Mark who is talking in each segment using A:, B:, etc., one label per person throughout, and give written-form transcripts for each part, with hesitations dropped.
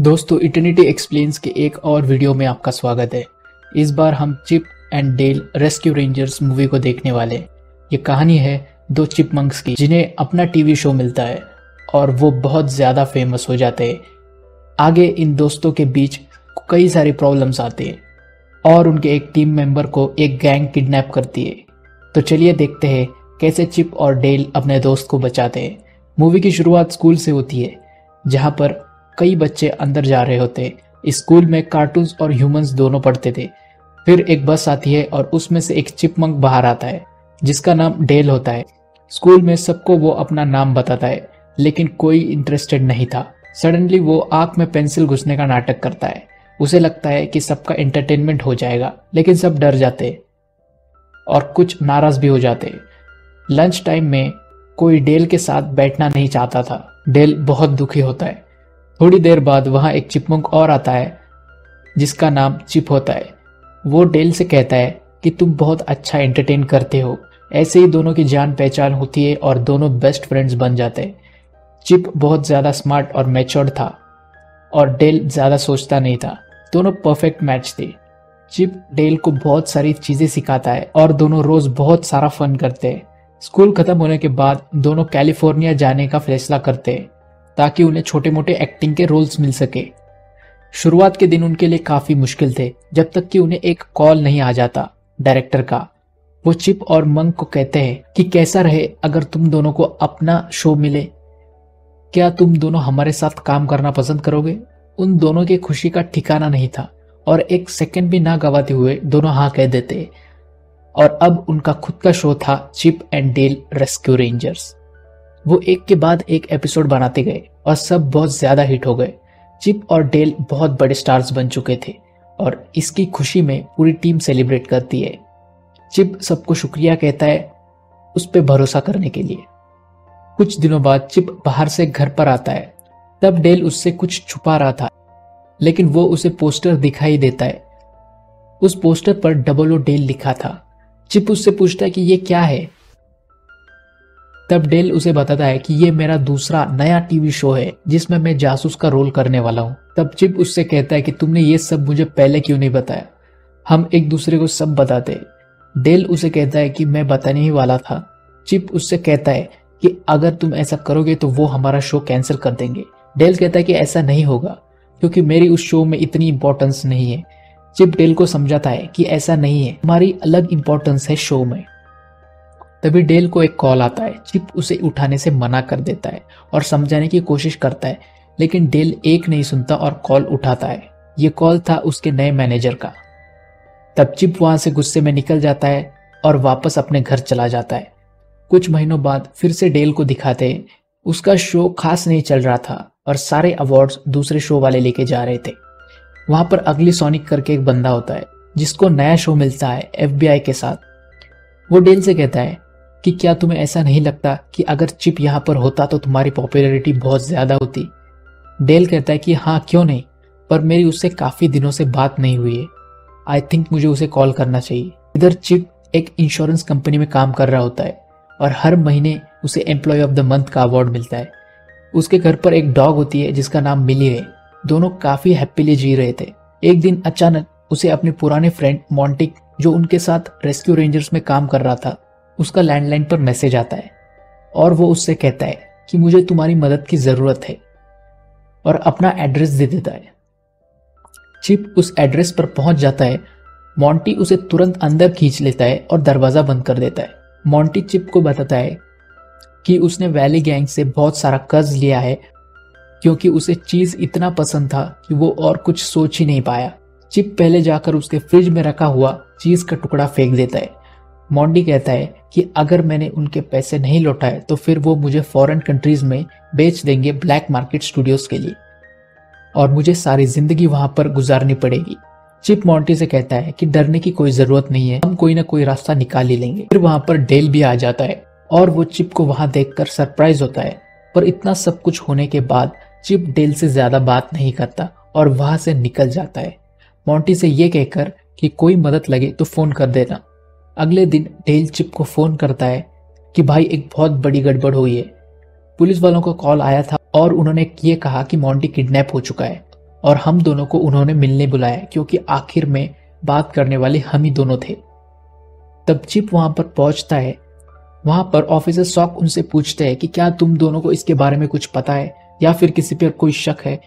A: दोस्तों, eternity explains के एक और वीडियो में आपका स्वागत है। इस बार हम Chip and Dale Rescue Rangers movie को देखने वाले हैं। ये कहानी है दो चिपमंक्स की जिन्हें अपना टीवी शो मिलता है और वो बहुत ज़्यादा फेमस हो जाते हैं। आगे इन दोस्तों के बीच कई सारी प्रॉब्लम्स आती है और उनके एक टीम मेंबर को एक गैंग किडनैप करती है। तो चलिए देखते हैं कैसे चिप और डेल अपने दोस्त को बचाते हैं। मूवी की शुरुआत स्कूल से होती है जहाँ पर कई बच्चे अंदर जा रहे होते। इस स्कूल में कार्टून्स और ह्यूमंस दोनों पढ़ते थे। फिर एक बस आती है और उसमें से एक चिपमंक बाहर आता है जिसका नाम डेल होता है। स्कूल में सबको वो अपना नाम बताता है लेकिन कोई इंटरेस्टेड नहीं था। सडनली वो आंख में पेंसिल घुसने का नाटक करता है। उसे लगता है कि सबका एंटरटेनमेंट हो जाएगा, लेकिन सब डर जाते और कुछ नाराज भी हो जाते। लंच टाइम में कोई डेल के साथ बैठना नहीं चाहता था। डेल बहुत दुखी होता है। थोड़ी देर बाद वहां एक चिपमंक और आता है जिसका नाम चिप होता है। वो डेल से कहता है कि तुम बहुत अच्छा एंटरटेन करते हो। ऐसे ही दोनों की जान पहचान होती है और दोनों बेस्ट फ्रेंड्स बन जाते हैं। चिप बहुत ज़्यादा स्मार्ट और मैच्योर्ड था और डेल ज़्यादा सोचता नहीं था। दोनों परफेक्ट मैच थे। चिप डेल को बहुत सारी चीज़ें सिखाता है और दोनों रोज़ बहुत सारा फन करते हैं। स्कूल खत्म होने के बाद दोनों कैलिफोर्निया जाने का फैसला करते हैं ताकि उन्हें छोटे मोटे एक्टिंग के रोल्स मिल सके। शुरुआत के दिन उनके लिए काफी मुश्किल थे जब तक कि उन्हें एक कॉल नहीं आ जाता डायरेक्टर का। वो चिप और मंक को कहते हैं कि कैसा रहे अगर तुम दोनों को अपना शो मिले, क्या तुम दोनों हमारे साथ काम करना पसंद करोगे। उन दोनों की खुशी का ठिकाना नहीं था और एक सेकंड भी ना गवाते हुए दोनों हाँ कह देते और अब उनका खुद का शो था Chip and Dale Rescue Rangers. वो एक के बाद एक एपिसोड बनाते गए और सब बहुत ज्यादा हिट हो गए। चिप और डेल बहुत बड़े स्टार्स बन चुके थे और इसकी खुशी में पूरी टीम सेलिब्रेट करती है। चिप सबको शुक्रिया कहता है उस पर भरोसा करने के लिए। कुछ दिनों बाद चिप बाहर से घर पर आता है। तब डेल उससे कुछ छुपा रहा था लेकिन वो उसे पोस्टर दिखाई देता है। उस पोस्टर पर 00 डेल लिखा था। चिप उससे पूछता है कि ये क्या है। तब डेल उसे बताता है कि ये मेरा दूसरा नया टीवी शो है जिसमें मैं जासूस का रोल करने वाला हूँ। तब चिप उससे कहता है कि तुमने ये सब मुझे पहले क्यों नहीं बताया, हम एक दूसरे को सब बताते। डेल उसे कहता है कि मैं बताने ही वाला था। चिप उससे कहता है कि अगर तुम ऐसा करोगे तो वो हमारा शो कैंसिल कर देंगे। डेल कहता है कि ऐसा नहीं होगा क्योंकि मेरी उस शो में इतनी इंपॉर्टेंस नहीं है। चिप डेल को समझाता है कि ऐसा नहीं है, हमारी अलग इंपॉर्टेंस है शो में। तभी डेल को एक कॉल आता है। चिप उसे उठाने से मना कर देता है और समझाने की कोशिश करता है लेकिन डेल एक नहीं सुनता और कॉल उठाता है। ये कॉल था उसके नए मैनेजर का। तब चिप वहां से गुस्से में निकल जाता है और वापस अपने घर चला जाता है। कुछ महीनों बाद फिर से डेल को दिखाते हैं। उसका शो खास नहीं चल रहा था और सारे अवार्ड्स दूसरे शो वाले लेके जा रहे थे। वहां पर अगली सोनिक करके एक बंदा होता है जिसको नया शो मिलता है FBI के साथ। वो डेल से कहता है कि क्या तुम्हें ऐसा नहीं लगता कि अगर चिप यहाँ पर होता तो तुम्हारी पॉपुलैरिटी बहुत ज्यादा होती। डेल कहता है कि हाँ क्यों नहीं, पर मेरी उससे काफी दिनों से बात नहीं हुई है। आई थिंक मुझे उसे कॉल करना चाहिए। इधर चिप एक इंश्योरेंस कंपनी में काम कर रहा होता है और हर महीने उसे एम्प्लॉय ऑफ द मंथ का अवार्ड मिलता है। उसके घर पर एक डॉग होती है जिसका नाम मिली है। दोनों काफी हैप्पीली जी रहे थे। एक दिन अचानक उसे अपने पुराने फ्रेंड मॉन्टिक, जो उनके साथ रेस्क्यू रेंजर्स में काम कर रहा था, उसका लैंडलाइन पर मैसेज आता है और वो उससे कहता है कि मुझे तुम्हारी मदद की जरूरत है और अपना एड्रेस दे देता है। चिप उस एड्रेस पर पहुंच जाता है। मॉन्टी उसे तुरंत अंदर खींच लेता है और दरवाजा बंद कर देता है। मॉन्टी चिप को बताता है कि उसने वैली गैंग से बहुत सारा कर्ज लिया है क्योंकि उसे चीज इतना पसंद था कि वो और कुछ सोच ही नहीं पाया। चिप पहले जाकर उसके फ्रिज में रखा हुआ चीज का टुकड़ा फेंक देता है। मॉन्टी कहता है कि अगर मैंने उनके पैसे नहीं लौटाए तो फिर वो मुझे फॉरेन कंट्रीज में बेच देंगे ब्लैक मार्केट स्टूडियोज के लिए और मुझे सारी जिंदगी वहां पर गुजारनी पड़ेगी। चिप मॉन्टी से कहता है कि डरने की कोई जरूरत नहीं है, हम कोई ना कोई रास्ता निकाल ही लेंगे। फिर वहां पर डेल भी आ जाता है और वो चिप को वहां देखकर सरप्राइज होता है। पर इतना सब कुछ होने के बाद चिप डेल से ज्यादा बात नहीं करता और वहां से निकल जाता है, मॉन्टी से ये कहकर कि कोई मदद लगे तो फोन कर देना। अगले दिन डेल चिप को फोन करता है कि भाई एक बहुत बड़ी गड़बड़ हुई है। पुलिस वालों को कॉल आया था और उन्होंने ये कहा कि मॉन्टी किडनैप हो चुका है और हम दोनों को उन्होंने मिलने बुलाया क्योंकि आखिर में बात करने वाले हम ही दोनों थे। तब चिप वहां पर पहुंचता है। वहां पर ऑफिसर सॉक उनसे पूछते हैं कि क्या तुम दोनों को इसके बारे में कुछ पता है या फिर किसी पर कोई शक है।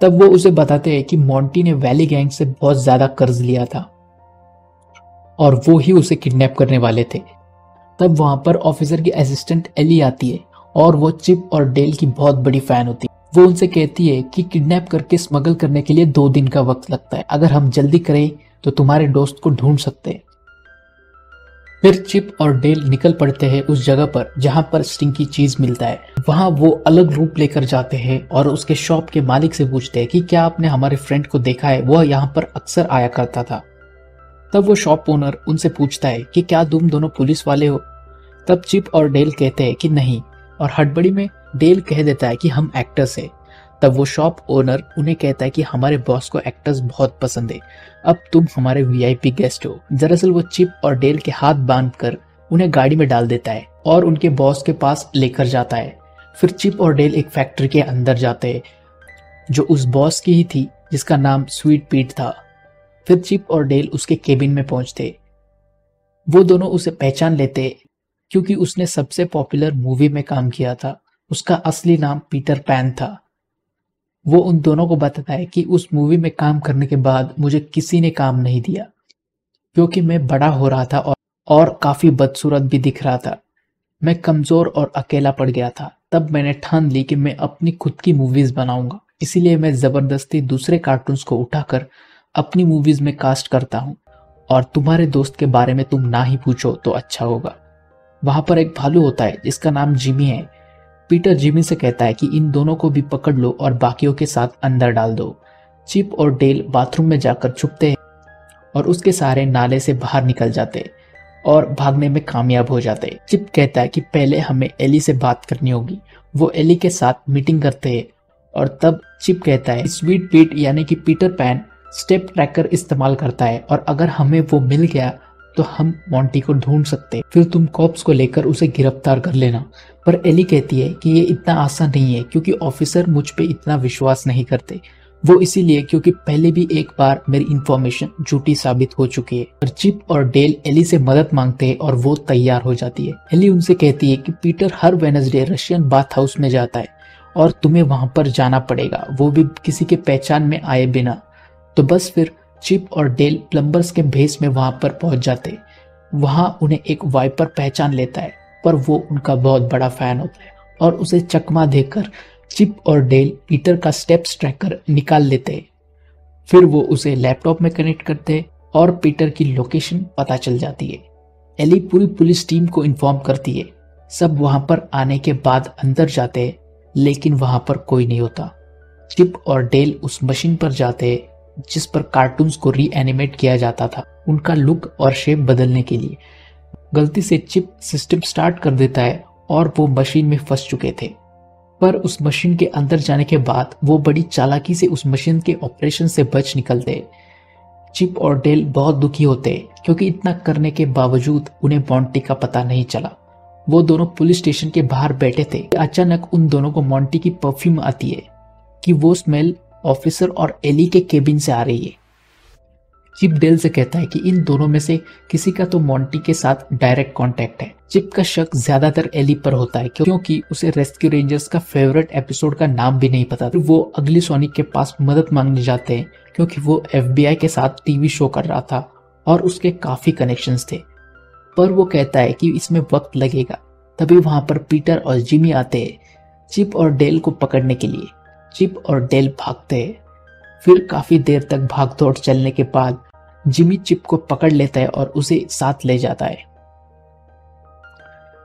A: तब वो उसे बताते हैं कि मॉन्टी ने वैली गैंग से बहुत ज्यादा कर्ज लिया था और वो ही उसे किडनैप करने वाले थे। तब वहां पर ऑफिसर की असिस्टेंट एली आती है और वो चिप और डेल की बहुत बड़ी फैन होती है। वो उनसे कहती है कि किडनैप करके स्मगल करने के लिए 2 दिन का वक्त लगता है, अगर हम जल्दी करें तो तुम्हारे दोस्त को ढूंढ सकते हैं। फिर चिप और डेल निकल पड़ते हैं उस जगह पर जहां पर स्टिंकी चीज मिलता है। वहां वो अलग रूप लेकर जाते हैं और उसके शॉप के मालिक से पूछते हैं कि क्या आपने हमारे फ्रेंड को देखा है, वह यहाँ पर अक्सर आया करता था। तब वो शॉप ओनर उनसे पूछता है कि क्या तुम दोनों पुलिस वाले हो। तब चिप और डेल कहते हैं कि नहीं, और हड़बड़ी में डेल कह देता है कि हम एक्टर्स हैं। तब वो शॉप ओनर उन्हें कहता है कि हमारे बॉस को एक्टर्स बहुत पसंद है, अब तुम हमारे वीआईपी गेस्ट हो। दरअसल वो चिप और डेल के हाथ बांधकर उन्हें गाड़ी में डाल देता है और उनके बॉस के पास लेकर जाता है। फिर चिप और डेल एक फैक्ट्री के अंदर जाते हैं जो उस बॉस की ही थी जिसका नाम स्वीट पीट था। फिर चिप और डेल उसके केबिन में पहुंचते। वो दोनों उसे पहचान लेते क्योंकि उसने सबसे पॉपुलर मूवी में काम किया था। उसका असली नाम पीटर पैन था। वो उन दोनों को बताता है कि उस मूवी में काम करने के बाद मुझे किसी ने काम नहीं दिया क्योंकि मैं बड़ा हो रहा था और काफी बदसूरत भी दिख रहा था। मैं कमजोर और अकेला पड़ गया था। तब मैंने ठान ली कि मैं अपनी खुद की मूवीज बनाऊंगा, इसीलिए मैं जबरदस्ती दूसरे कार्टून्स को उठाकर अपनी मूवीज में कास्ट करता हूँ। और तुम्हारे दोस्त के बारे में तुम ना ही पूछो तो अच्छा होगा। वहां पर एक भालू होता है जिसका नाम जिमी है। पीटर जिमी से कहता है कि इन दोनों को भी पकड़ लो और बाकियों के साथ अंदर डाल दो। चिप और डेल बाथरूम में जाकर छुपते हैं और उसके सहारे नाले से बाहर निकल जाते और भागने में कामयाब हो जाते। चिप कहता है कि पहले हमें एली से बात करनी होगी। वो एली के साथ मीटिंग करते हैं और तब चिप कहता है स्वीट पीट यानी कि पीटर पैन स्टेप ट्रैकर इस्तेमाल करता है और अगर हमें वो मिल गया तो हम मॉन्टी को ढूंढ सकते हैं। फिर तुम कॉप्स को लेकर उसे गिरफ्तार कर लेना। पर एली कहती है कि ये इतना आसान नहीं है क्योंकि ऑफिसर मुझ पे इतना विश्वास नहीं करते। वो इसीलिए क्योंकि पहले भी एक बार मेरी इंफॉर्मेशन झूठी साबित हो चुकी है। और चिप और डेल एली से मदद मांगते हैं और वो तैयार हो जाती है। एली उनसे कहती है कि पीटर हर वेडनेसडे रशियन बाथ हाउस में जाता है और तुम्हें वहां पर जाना पड़ेगा, वो भी किसी के पहचान में आए बिना। तो बस फिर चिप और डेल प्लम्बर्स के भेस में वहां पर पहुंच जाते। वहां उन्हें एक वाइपर पहचान लेता है पर वो उनका बहुत बड़ा फैन होता है और उसे चकमा देकर चिप और डेल पीटर का स्टेप्स ट्रैकर निकाल लेते हैं। फिर वो उसे लैपटॉप में कनेक्ट करते और पीटर की लोकेशन पता चल जाती है। एली पूरी पुलिस टीम को इन्फॉर्म करती है। सब वहां पर आने के बाद अंदर जाते हैं लेकिन वहां पर कोई नहीं होता। चिप और डेल उस मशीन पर जाते जिस पर कार्टून्स को रीएनिमेट किया जाता था, उनका लुक और शेप बदलने के लिए। गलती से चिप सिस्टम स्टार्ट कर देता है और वो मशीन में फंस चुके थे। पर उस मशीन के अंदर जाने के बाद वो बड़ी चालाकी से उस मशीन के ऑपरेशन से बच निकलते। चिप और डेल बहुत दुखी होते क्योंकि इतना करने के बावजूद उन्हें मॉन्टी का पता नहीं चला। वो दोनों पुलिस स्टेशन के बाहर बैठे थे। अचानक उन दोनों को मॉन्टी की परफ्यूम आती है कि वो स्मेल ऑफिसर और एली के केबिन से आ रही है। चिप डेल से कहता है कि इन दोनों में से किसी का तो मॉन्टी के साथ डायरेक्ट कांटेक्ट है। चिप का शक ज्यादातर एली पर होता है क्योंकि उसे रेस्क्यू रेंजर्स का फेवरेट एपिसोड का नाम भी नहीं पता। वो अगली सोनिक के पास मदद मांगने जाते हैं क्योंकि वो एफबीआई के साथ टीवी शो कर रहा था और उसके काफी कनेक्शंस थे। पर वो कहता है कि इसमें वक्त लगेगा। तभी वहां पर पीटर और जिमी आते हैं चिप और डेल को पकड़ने के लिए। चिप और डेल भागते हैं। फिर काफी देर तक भाग दौड़ चलने के बाद जिमी चिप को पकड़ लेता है और उसे साथ ले जाता है।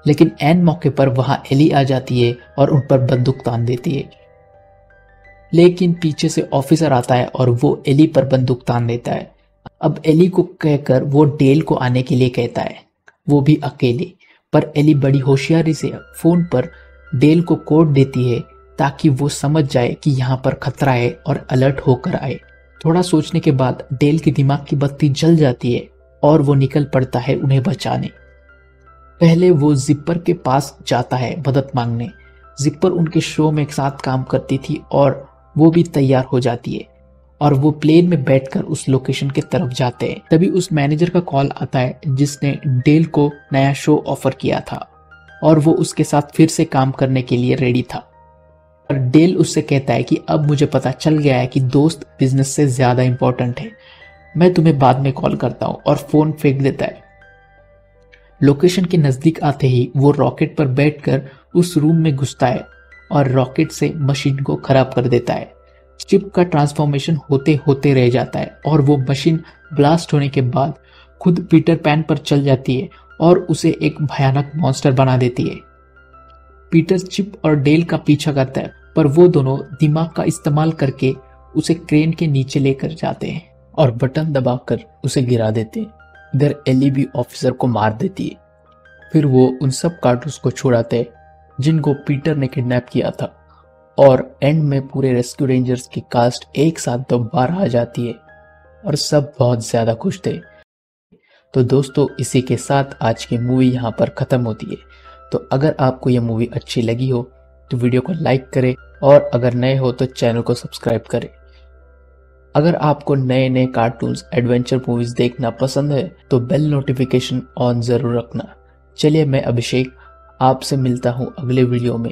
A: लेकिन एन मौके पर वहां एली आ जाती है और उन पर बंदूक तान देती है। लेकिन पीछे से ऑफिसर आता है और वो एली पर बंदूक तान देता है। अब एली को कहकर वो डेल को आने के लिए कहता है, वो भी अकेले। पर एली बड़ी होशियारी से फोन पर डेल को कोड देती है ताकि वो समझ जाए कि यहाँ पर खतरा है और अलर्ट होकर आए। थोड़ा सोचने के बाद डेल की दिमाग की बत्ती जल जाती है और वो निकल पड़ता है उन्हें बचाने। पहले वो जिप्पर के पास जाता है मदद मांगने। जिप्पर उनके शो में एक साथ काम करती थी और वो भी तैयार हो जाती है और वो प्लेन में बैठकर उस लोकेशन की तरफ जाते हैं। तभी उस मैनेजर का कॉल आता है जिसने डेल को नया शो ऑफर किया था और वो उसके साथ फिर से काम करने के लिए रेडी था। और डेल उससे कहता है कि अब मुझे पता चल गया है कि दोस्त बिजनेस से ज्यादा इंपॉर्टेंट है, मैं तुम्हें बाद में कॉल करता हूँ, और फोन फेंक देता है। लोकेशन के नजदीक आते ही वो रॉकेट पर बैठकर उस रूम में घुसता है और रॉकेट से मशीन को खराब कर देता है। चिप का ट्रांसफॉर्मेशन होते होते रह जाता है और वो मशीन ब्लास्ट होने के बाद खुद पीटर पैन पर चल जाती है और उसे एक भयानक मॉन्स्टर बना देती है। पीटर चिप और डेल का पीछा करता है, पर वो दोनों दिमाग का इस्तेमाल करके उसे क्रेन के नीचे लेकर जाते हैं और बटन दबाकर उसे गिरा देते हैं। इधर एली भी ऑफिसर को मार देती है। फिर वो उन सब कार्टून्स को छुड़ाते हैं जिनको पीटर ने किडनैप किया था, और एंड में पूरे रेस्क्यू रेंजर्स की कास्ट एक साथ दोबारा आ जाती है और सब बहुत ज्यादा खुश थे। तो दोस्तों, इसी के साथ आज की मूवी यहाँ पर खत्म होती है। तो अगर आपको यह मूवी अच्छी लगी हो तो वीडियो को लाइक करें, और अगर नए हो तो चैनल को सब्सक्राइब करें। अगर आपको नए नए कार्टून्स एडवेंचर मूवीज देखना पसंद है तो बेल नोटिफिकेशन ऑन जरूर रखना। चलिए, मैं अभिषेक आपसे मिलता हूँ अगले वीडियो में।